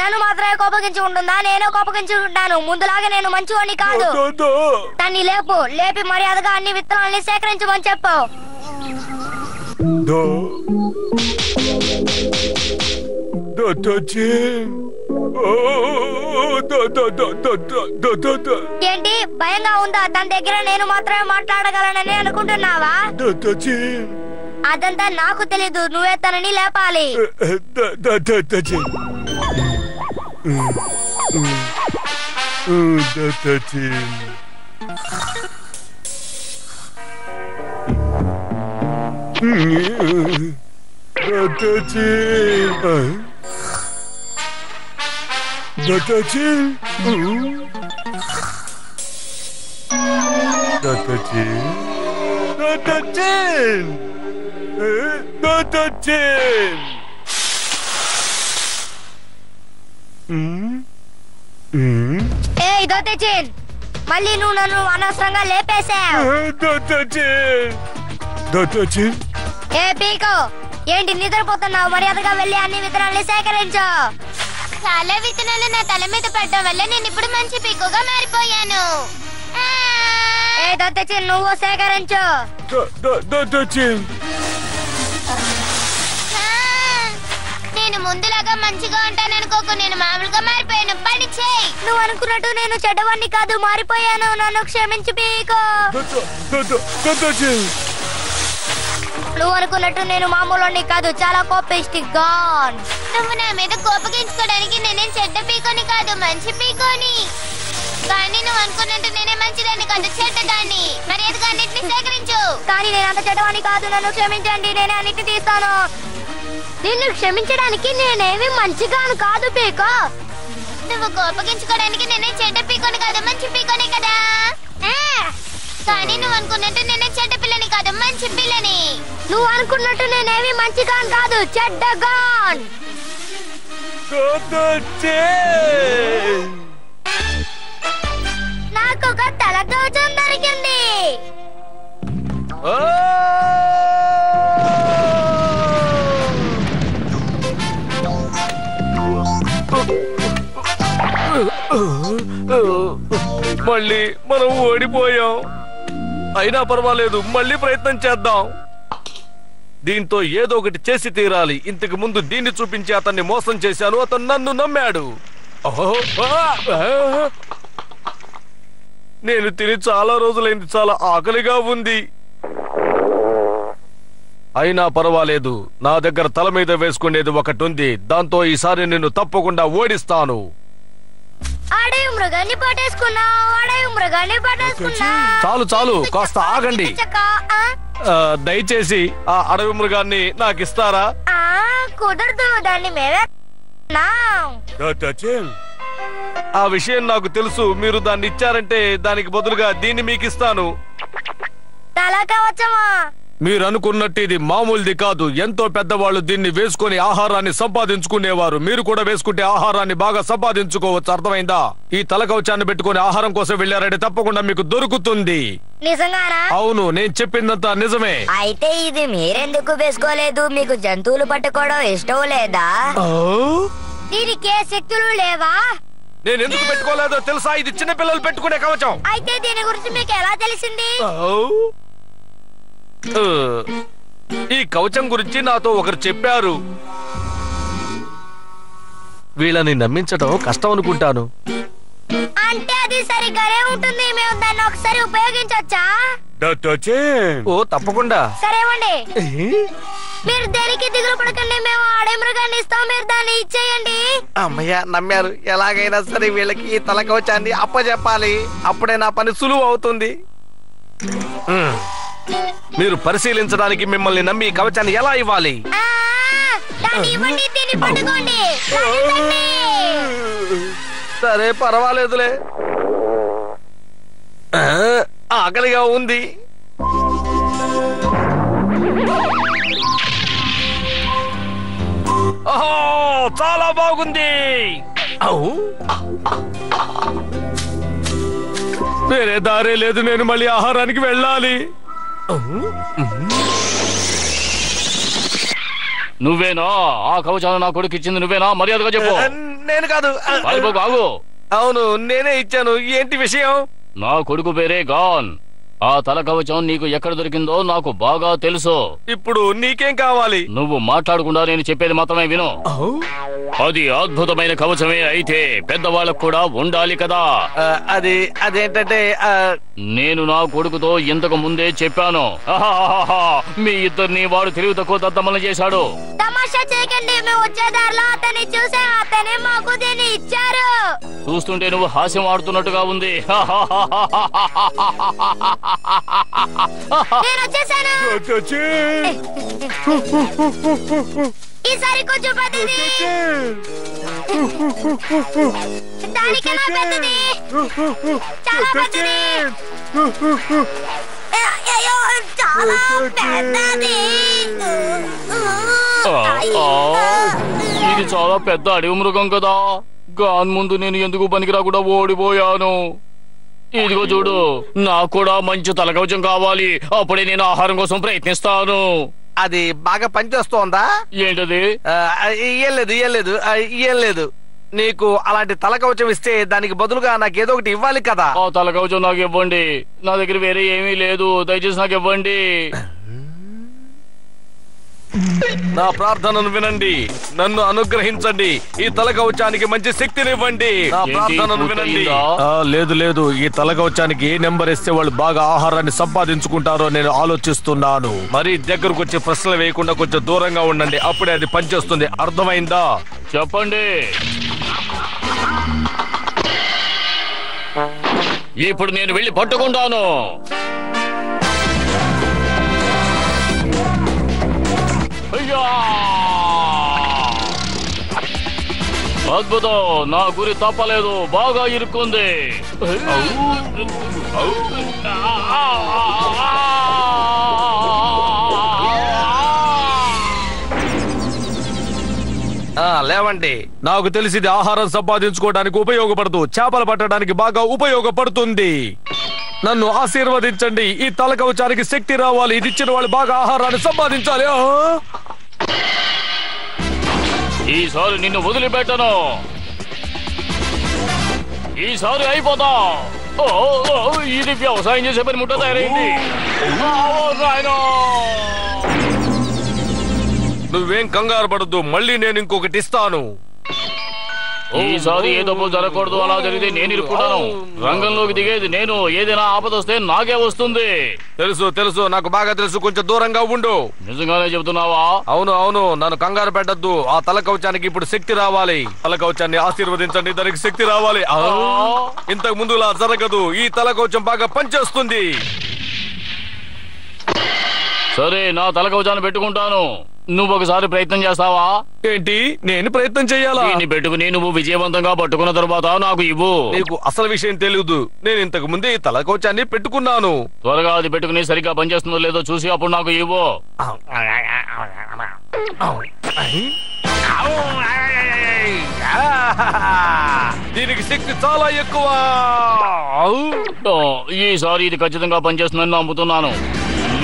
తను మాత్రమే కోపగించి ఉంటుందా? నేను కోపగించి ఉంటాను. ముందులాగా నేను మంచివాణ్ణి కాదు. తన్ని లేపి మర్యాదగా అన్ని విత్తనాలని సేకరించమని చెప్పు. ఏంటి, భయంగా ఉందా? తన దగ్గర నేను మాత్రమే మాట్లాడగలనని అనుకుంటున్నావా? అదంతా నాకు తెలీదు, నువ్వే తనని లేపాలి. ఏయ్ దొత్తచేన్, మళ్ళీ నువ్వు నన్ను అనవసరంగా లేపేశావు. ఏ పీకో, ఏంటి నిద్రపోతున్నావు? మర్యాదగా వెళ్ళి అన్ని విత్తనాలు సేకరించు. చాలా విత్తనాలు నా తల మీద పడ్డం వల్ల నేను ఇప్పుడు మంచి పీకోగా మారిపోయాను. ఏ దొత్తచేన్, నువ్వు సేకరించు. నేను ముందులాగా మంచిగా ఉంటాననుకోకు, నేను మామూలుగా మారిపోయాను. పని చేయి. నువ్వు అనుకున్నట్టు నేను చెడ్డవాణ్ణి కాదు, మారిపోయాను. నన్ను క్షమించు పీకో. నువ్వు అనుకున్నట్టు నేను మామూలు కాదు, చాలా కోపిష్టి గాన్. నువ్వు నా మీద కోపగించుకోవడానికి నేనేం చెడ్డ పీకోని కాదు, మంచి పీకోని. కానీ నువ్వు అనుకున్నట్టు నేనే మంచిదాన్ని కాదు, చెడ్డదాన్ని. మర్యాదగా అన్నిటిని సేకరించు. కానీ నేను అంత చెడ్డవాణ్ణి కాదు, నన్ను క్షమించండి. నేనే అన్నిటిని తీస్తాను. నిన్ను క్షమించడానికి నేనేమి మంచిగాను కాదు పీకో. నువ్వు కోపగించుకోవడానికి నేనే చెడ్డ పీకోని కాదు, మంచి పీకోని కదా. కానీ నువ్వు అనుకున్నట్టు నేనే చెడ్డ పిల్లని కాదు, మంచి పిల్లని. నువ్వు అనుకున్నట్టు నేనేమి మంచిగాన్ కాదు, చెడ్డగాన్. నాకు ఒక తల కవచం దొరికింది. మళ్ళీ మనం ఓడిపోయాం. అయినా పర్వాలేదు, మళ్ళీ ప్రయత్నం చేద్దాం. దీంతో ఏదో ఒకటి చేసి తీరాలి. ఇంతకు ముందు దీన్ని చూపించి అతన్ని మోసం చేశాను, అతను నన్ను నమ్మాడు. నేను తిని చాలా రోజులైంది, చాలా ఆకలిగా ఉంది. అయినా పర్వాలేదు, నా దగ్గర తల మీద వేసుకునేది ఒకటి ఉంది. దాంతో ఈసారి నిన్ను తప్పకుండా ఓడిస్తాను. అడవి మృగాన్ని పట్టేసుకున్నా. చాలు చాలు, కాస్త ఆగండి. దయచేసి ఆ అడవి మృగాన్ని నాకు ఇస్తారా? కుదరదు, దాన్ని మేమే. ఆ విషయం నాకు తెలుసు. మీరు దాన్ని ఇచ్చారంటే దానికి బదులుగా దీన్ని మీకు ఇస్తాను. తల కవచమా? మీరు అనుకున్నట్టు ఇది మామూలుది కాదు. ఎంతో పెద్దవాళ్ళు దీన్ని వేసుకుని ఆహారాన్ని సంపాదించుకునేవారు. మీరు కూడా వేసుకుంటే ఆహారాన్ని బాగా సంపాదించుకోవచ్చు, అర్థమైందా? ఈ తల కవచాన్ని పెట్టుకుని ఆహారం కోసం వెళ్ళారంటే తప్పకుండా మీకు దొరుకుతుంది. నిజంగానా? అవును, నేను చెప్పిందంతా నిజమే. అయితే ఇది మీరెందుకు వేసుకోలేదు? మీకు జంతువులు పట్టుకోవడం ఇష్టం లేదా? దీనికి ఏ శక్తులు లేవా? నేను ఎందుకు పెట్టుకోలేదో తెలుసా? ఇది చిన్న పిల్లలు పెట్టుకునే కవచం. అయితే దీని గురించి మీకు ఎలా తెలిసింది? ఈ కవచం గురించి నాతో ఒకరు చెప్పారు. వీళ్ళని నమ్మించడం కష్టం అనుకుంటాను. అంటే అది సరిగ్గానే ఉంటుంది. మేము దాన్ని ఒకసారి ఉపయోగించొచ్చా? ఓ తప్పకుండా. సరేవండి, మీరు దేనికి దిగులు పడకండి. మేము ఆడే మృగాన్ని ఇస్తాం, మీరు దాన్ని ఇచ్చేయండి. అమ్మయ్య, నమ్మారు. ఎలాగైనా సరే వీళ్ళకి ఈ తల కవచాన్ని అప్పచెప్పాలి. అప్పుడే నా పని సులువు అవుతుంది. మీరు పరిశీలించడానికి మిమ్మల్ని నమ్మి కవచాన్ని ఎలా ఇవ్వాలి? సరే పర్వాలేదులే. ఆకలిగా ఉంది. చాలా బాగుంది. వేరే దారే లేదు, నేను మళ్ళీ ఆహారానికి వెళ్ళాలి. నువ్వేనా ఆ కవచాన్ని నా కొడుకు ఇచ్చింది? నువ్వేనా? మర్యాదగా చెప్పు. నేను కాదు. ఆగు. అవును, నేనే ఇచ్చాను. ఏంటి విషయం? నా కొడుకు పేరే గాన్. ఆ తల కవచం నీకు ఎక్కడ దొరికిందో నాకు బాగా తెలుసు. ఇప్పుడు నీకేం కావాలి? నువ్వు మాట్లాడకుండా నేను చెప్పేది మాత్రమే విను. అది అద్భుతమైన కవచమే అయితే పెద్దవాళ్ళకు కూడా ఉండాలి కదా. అదేంటంటే నేను నా కొడుకుతో ఇంతకు ముందే చెప్పాను. మీ ఇద్దరిని వాడు తెలివి తక్కువ దద్దమల్ని చేశాడు. తమాషా చేయకండి. మేము వచ్చే దారిలో అతన్ని చూసాం, అతనే మాకు దీన్ని ఇచ్చారు. చూస్తుంటే నువ్వు హాస్యం ఆడుతున్నట్టుగా ఉంది. నేను వచ్చేసాను. ఈసారి కొంచెం పెద్దది, దానికన్నా పెద్దది, చాలా పెద్దది, చాలా పెద్దది. ఇది చాలా పెద్ద అడవి మృగం కదా. గాన్ ముందు నేను ఎందుకు పనికిరాకుండా ఓడిపోయాను. ఇదిగో చూడు, నాకు కూడా మంచి తలకవచం కావాలి. అప్పుడే నేను ఆహారం కోసం ప్రయత్నిస్తాను. అది బాగా పనిచేస్తోందా? ఏంటది? ఏం లేదు. నీకు అలాంటి తలకవచం ఇస్తే దానికి బదులుగా నాకు ఏదో ఒకటి ఇవ్వాలి కదా. ఆ తలకవచం నాకు ఇవ్వండి. నా దగ్గర వేరే ఏమీ లేదు. దయచేసి నాకు ఇవ్వండి. నా ప్రార్థనను వినండి, నన్ను అనుగ్రహించండి, ఈ తల కవచానికి మంచి శక్తినివ్వండి. నా ప్రార్థనను వినండి. లేదు లేదు, ఈ తల కవచానికి ఏ నెంబర్ ఇస్తే వాళ్ళు బాగా ఆహారాన్ని సంపాదించుకుంటారో నేను ఆలోచిస్తున్నాను. మరి దగ్గరకు వచ్చి ప్రశ్నలు వేయకుండా కొంచెం దూరంగా ఉండండి, అప్పుడే అది పనిచేస్తుంది. అర్థమైందా? చెప్పండి. ఇప్పుడు నేను వెళ్ళి పట్టుకుంటాను. అద్భుతం, నా గురి తప్పలేదు, బాగా ఇరుక్కుంది. లేవండి. నాకు తెలిసింది ఆహారం సంపాదించుకోవడానికి ఉపయోగపడదు, చేపలు పట్టడానికి బాగా ఉపయోగపడుతుంది. నన్ను ఆశీర్వదించండి. ఈ తల కవచానికి శక్తి రావాలి, ఇది ఇచ్చిన వాళ్ళు బాగా ఆహారాన్ని సంపాదించాలి. ఈసారి నిన్ను వదిలిపెట్టను. ఈసారి అయిపోతా. ఇది వ్యవసాయం చేసే పని ముట్ట తయారైంది. నువ్వేం కంగారు పడద్దు, మళ్ళీ నేను ఇంకొకటి ఇస్తాను. ఈసారి ఏ తప్పు జరగకూడదు, అలా జరిగితే నేను ఇరుక్కుంటాను. రంగంలోకి దిగేది నేను, ఏదైనా ఆపదొస్తే నాకే వస్తుంది. తెలుసు తెలుసు, నాకు బాగా తెలుసు, కొంచెం దూరంగా ఉండు. నిజంగానే చెబుతున్నావా? అవును అవును, నన్ను కంగారు పెట్టద్దు. ఆ తల కవచానికి ఇప్పుడు శక్తి రావాలి. తల కవచాన్ని ఆశీర్వదించండి, దానికి శక్తి రావాలి. ఇంతకు ముందులా జరగదు, ఈ తల కవచం బాగా పనిచేస్తుంది. సరే, నా తల కవచాన్ని పెట్టుకుంటాను. నువ్వు ఒకసారి ప్రయత్నం చేస్తావా? ఏంటి, నేను ప్రయత్నం చెయ్యాలా? దీన్ని పెట్టుకుని నువ్వు విజయవంతంగా పట్టుకున్న తర్వాత నాకు ఇవ్వు. నీకు అసలు విషయం తెలియదు, నేను ఇంతకు ముందే ఈ తల కవచాన్ని పెట్టుకున్నాను. త్వరగా అది పెట్టుకుని సరిగ్గా పనిచేస్తుందో లేదో చూసి అప్పుడు నాకు ఇవ్వు. దీనికి శక్తి చాలా ఎక్కువ. ఈసారి ఇది ఖచ్చితంగా పనిచేస్తుందని నమ్ముతున్నాను.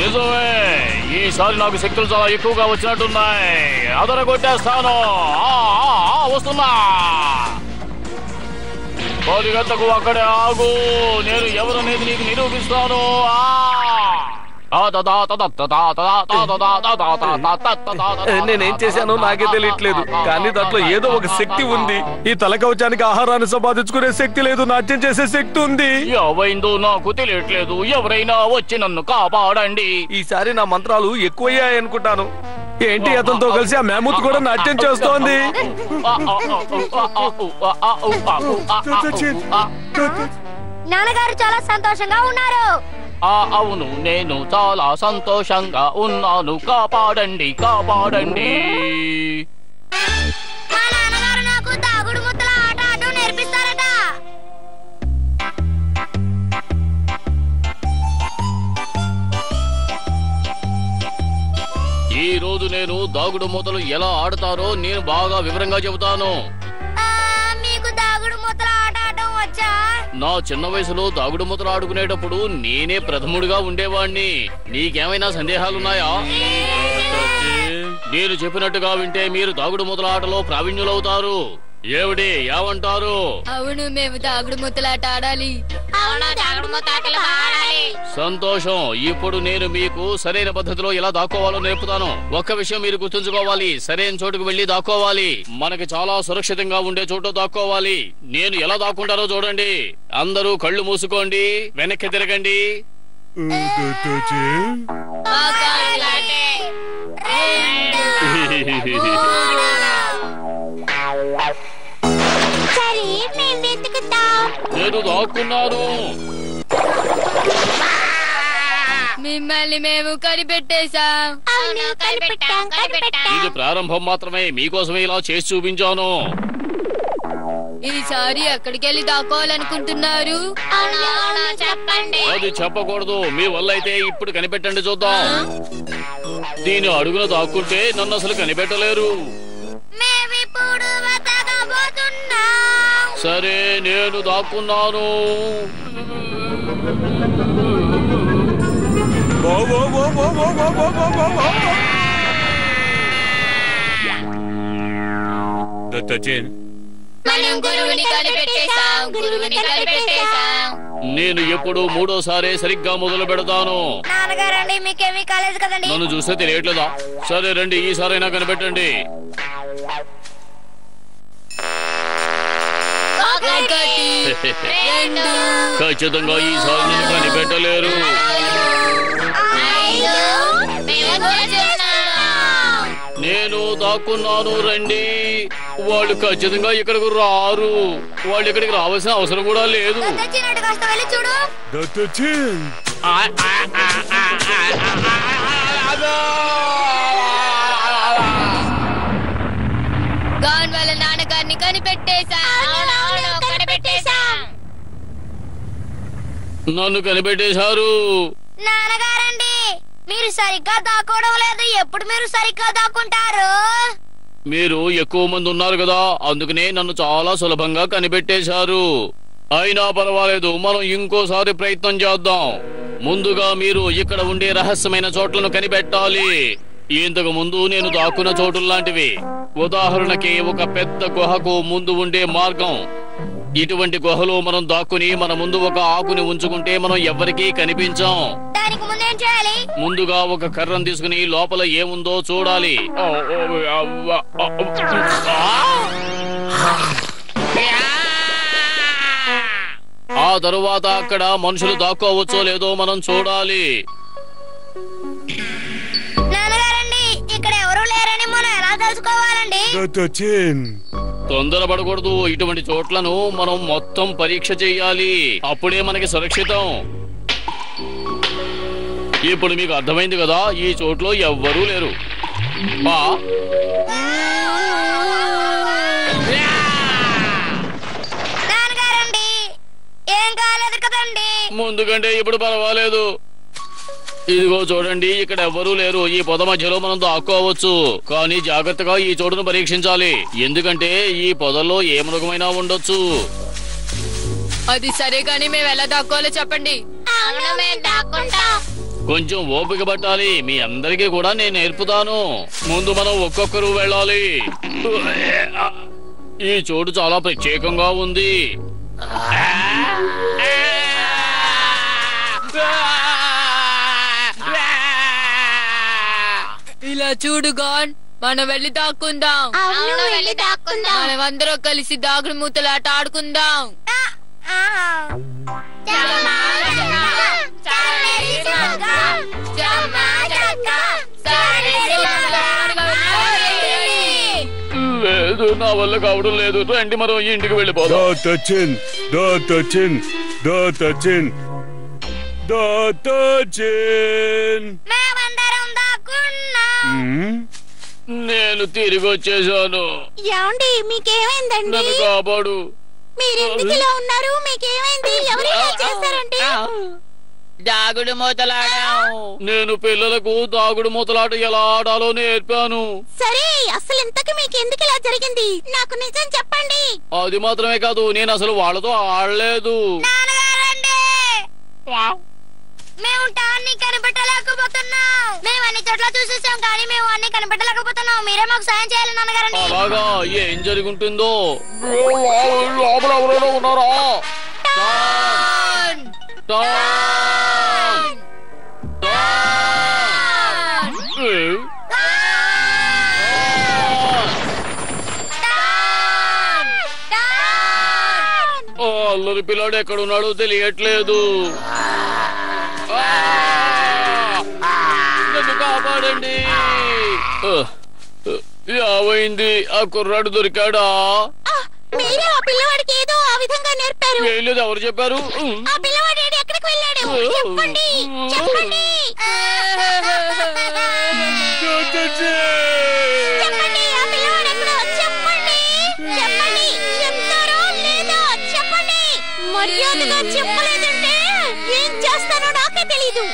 నిజమే, ఈసారి నాకు శక్తులు చాలా ఎక్కువగా వచ్చినట్టున్నాయి. అదరగొట్టేస్తాను. వస్తున్నా. 10 గంటలకు అక్కడే ఆగు, నేను ఎవరనేది నీకు నిరూపిస్తాను. నేనేం చేశానో నాకే తెలియట్లేదు, కానీ దాంట్లో ఏదో ఒక శక్తి ఉంది. ఈ తల కవచానికి ఆహారాన్ని సంపాదించుకునే శక్తి లేదు, నాట్యం చేసే శక్తి ఉంది. ఏమైందో నాకు తెలియట్లేదు, ఎవరైనా వచ్చి నన్ను కాపాడండి. ఈసారి నా మంత్రాలు ఎక్కువయ్యాయి అనుకుంటాను. ఏంటి, అతనితో కలిసి ఆ మేమూత్ కూడా నాట్యం చేస్తోంది. నాన్నగారు చాలా సంతోషంగా ఉన్నారు. అవును, నేను చాలా సంతోషంగా ఉన్నాను. కాపాడండి, కాపాడండి. మా నాన్నగారు నాకు దాగుడు ముద్దల ఆట ఆడడం నేర్పిస్తారట. ఈ రోజు నేను దాగుడు మూతలు ఎలా ఆడతారో నేను బాగా వివరంగా చెబుతాను. మీకు దాగుడు ముద్దల ఆట ఆడడం వచ్చా? నా చిన్న వయసులో దాగుడు మూతలు ఆడుకునేటప్పుడు నేనే ప్రథముడిగా ఉండేవాణ్ణి. నీకేమైనా సందేహాలున్నాయా? నేను చెప్పినట్టుగా వింటే మీరు దాగుడు మూతల ఆటలో ప్రావీణ్యులవుతారు. ఏమిటి, ఏమంటారు? అవును, మేము దాగుడు ముద్దలాట ఆడాలి. సంతోషం. ఇప్పుడు నేను మీకు సరైన పద్ధతిలో ఎలా దాక్కోవాలో నేర్పుతాను. ఒక్క విషయం మీరు గుర్తుంచుకోవాలి, సరైన చోటుకు వెళ్లి దాక్కోవాలి. మనకి చాలా సురక్షితంగా ఉండే చోటు దాక్కోవాలి. నేను ఎలా దాక్కుంటారో చూడండి. అందరూ కళ్ళు మూసుకోండి, వెనక్కి తిరగండి. నేను దాక్కున్నాను. మిమ్మల్ని మేము కనిపెట్టేశాం. ఇది ప్రారంభం మాత్రమే, మీకోసమే ఇలా చేసి చూపించాను. ఈసారి ఎక్కడికెళ్ళి దాక్కోవాలనుకుంటున్నారు? చెప్పండి. అది చెప్పకూడదు, మీ వల్ల అయితే ఇప్పుడు కనిపెట్టండి చూద్దాం. దీని అడుగున దాక్కుంటే నన్ను అసలు కనిపెట్టలేరు. సరే, నేను దాక్కున్నాను. మనం గురువుని కనిపెట్టేశాం. నేను ఎప్పుడు మూడోసారి సరిగ్గా మొదలు పెడతాను. నాన్నగారండి మీకేమీ కాలేదు కదండి. నన్ను చూస్తే తెలియట్లేదా? సరే రండి, ఈసారైనా కనిపెట్టండి. ఖచ్చితంగా ఈసారి నన్ను కనిపెట్టలేరు. నేను దాక్కున్నాను, రండి. వాళ్ళు ఖచ్చితంగా ఇక్కడికి రారు. వాళ్ళు ఇక్కడికి రావాల్సిన అవసరం కూడా లేదు. గాన్ వాళ్ళ నాన్నగారిని నన్ను కనిపెట్టేశారు. నాన్నగారండి మీరు సరిగ్గా దాక్కోవడం లేదు. ఎప్పుడు మీరు సరిగ్గా దాక్కుంటారు? మీరు ఎక్కువ మంది ఉన్నారు కదా, అందుకనే నన్ను చాలా సులభంగా కనిపెట్టేశారు. అయినా పర్వాలేదు, మనం ఇంకోసారి ప్రయత్నం చేద్దాం. ముందుగా మీరు ఇక్కడ ఉండే రహస్యమైన చోట్లను కనిపెట్టాలి. ఇంతకు ముందు నేను దాక్కున్న చోటుల్లాంటివి. ఉదాహరణకి ఒక పెద్ద గుహకు ముందు ఉండే మార్గం. ఇటువంటి గుహలో మనం దాక్కుని మన ముందు ఒక ఆకుని ఉంచుకుంటే మనం ఎవ్వరికీ కనిపించాం. దానికి ముందేం చేయాలి? ముందుగా ఒక కర్రను తీసుకుని లోపల ఏముందో చూడాలి. ఆ తరువాత అక్కడ మనుషులు దాక్కోవచ్చో లేదో మనం చూడాలి. నాన్నగారండి ఇక్కడ ఎవరు లేరని మనం ఎలా తెలుసుకోవాలండి? తొందరపడకూడదు. ఇటువంటి చోట్లను మనం మొత్తం పరీక్ష చేయాలి. అప్పుడే మనకి సురక్షితం. ఇప్పుడు మీకు అర్థమైంది కదా, ఈ చోట్లో ఎవ్వరూ లేరు. నాన్నగారండి ఏం కాలేదు కదండి? ముందుకంటే ఇప్పుడు పర్వాలేదు. ఇదిగో చూడండి, ఇక్కడ ఎవ్వరూ లేరు. ఈ పొద మధ్యలో మనం దాక్కోవచ్చు. కానీ జాగ్రత్తగా ఈ చోటును పరీక్షించాలి. ఎందుకంటే ఈ పొదల్లో ఏ మృగమైనా ఉండొచ్చు. అది సరే, కానీ మేము ఎలా దాక్కోవాలో చెప్పండి. కొంచెం ఓపిక పట్టాలి. మీ అందరికీ కూడా నేను నేర్పుతాను. ముందు మనం ఒక్కొక్కరు వెళ్ళాలి. ఈ చోటు చాలా ప్రత్యేకంగా ఉంది. ఇలా చూడు గాన్, మనం వెళ్ళి దాక్కుందాం. మనం అందరం కలిసి దాగుడు మూతలాట ఆడుకుందాం. లేదు, నా వల్ల కావడం లేదు. రండి మనం ఇంటికి వెళ్ళిపోదాం. నేను తిరిగి వచ్చేసాను. ఏమండి మీకేమైందండి? నన్ను కాపాడు. మీరు ఎందుకు ఇలా ఉన్నారు? మీకేమైంది? ఎవరు ఇలా చేస్తారండి? దాగుడు మూతలాడాం. నేను పిల్లలకు దాగుడు మూతలాట ఎలా ఆడాలో నేర్పాను. సరే, అసలు ఇంతకు మీకు ఎందుకు ఇలా జరిగింది? నాకు నిజం చెప్పండి. అది మాత్రమే కాదు, నేను అసలు వాళ్ళతో ఆడలేదు. మేము టాన్ని కనిపెట్టలేకపోతున్నాం. మేము అన్ని చోట్ల చూసేసాం, కానీ మేము అన్ని కనిపెట్టలేకపోతున్నాం. మీరే మాకు సాయం చేయాలి నాన్నగారండి. అలాగా? ఏం జరుగుతుందో? లోపల ఎవరైనా ఉన్నారా? అల్లరి పిల్లాడు ఎక్కడున్నాడో తెలియట్లేదు. నన్ను కాపాడండి. ఏమైంది? ఆ కుర్రాడు దొరికాడా? మీరే ఆ పిల్లవాడికి ఏదో ఆ విధంగా నేర్పారు. లేదు, ఎవరు చెప్పారు? ఆ పిల్లవాడు ఎక్కడికి వెళ్ళాడు? చెప్పండి, చెప్పండి. చెప్పండి, ఆ పిల్లవాడు ఎక్కడో చెప్పండి. చెప్పండి, చెప్తారో లేదో చెప్పండి. మర్యాదగా చెప్పలేదంటే ఏం చేస్తానో నాకే తెలీదు.